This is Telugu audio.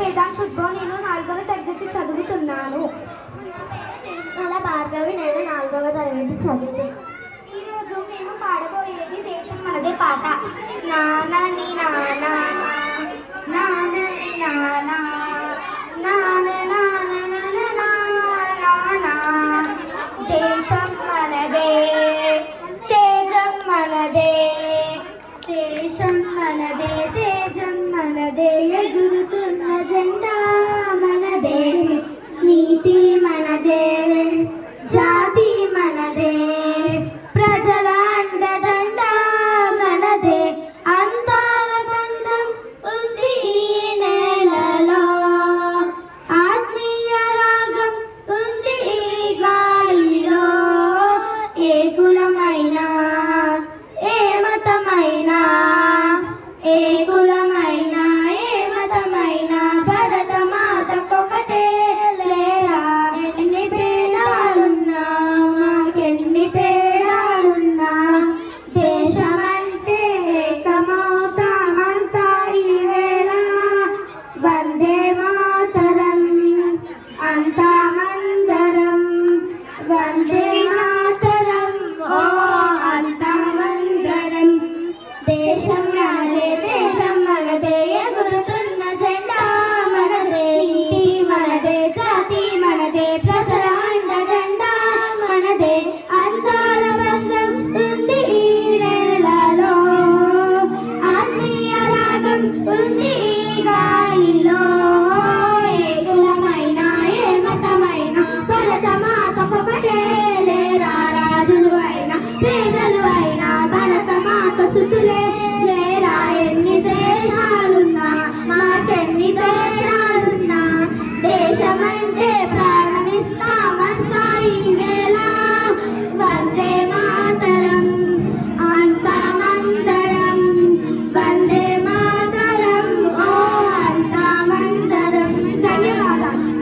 వేదాంశ్ ఉద్భవ్. నేను 4వ తరగతి చదువుతున్నాను. అలా భార్గవి, నేను 4వ తరగతి చదువుతున్నాను. ఈరోజు మేము పాడబోయేది దేశం మనదే పాట. నానని నానా నానని నానా దేశం మనదే, తేజం మనదే, దేశం మనదే, తేజం మనదే, ఎగురుతున్న జెండా మనదే, నీతి మనదే, జాతి మనదే, ప్రజల అండదండ మనదే, అందాల బంధం ఉంది ఈ నేలలో, ఆత్మీయ రాగం ఉంది ఈ గాలిలో, ఏ కులమైనా ఏ మతమైనా, ఏ కులమైనా ఏ మతమైనా, భరత మాతకొకటే లేరా. ఎన్ని భేదాలున్నా, ఎన్ని తేడాలున్నా, దేశమంటే ఏకమౌతామంతా ఈవేళ. వందే మాతరం అంతా మందరం, వందే మాతరం ఓ అంతా మందరం. దేశం మనదే, దేశం మనదే, ఎగురుతున్న జెండా మనదే, నీతి మనదే, జాతి మనదే, ప్రజల అండదండ మనదే, అందాల బంధం ఉంది ఈ నేలలో, ఆత్మీయ రాగం ఉంది ఈ గాలిలో.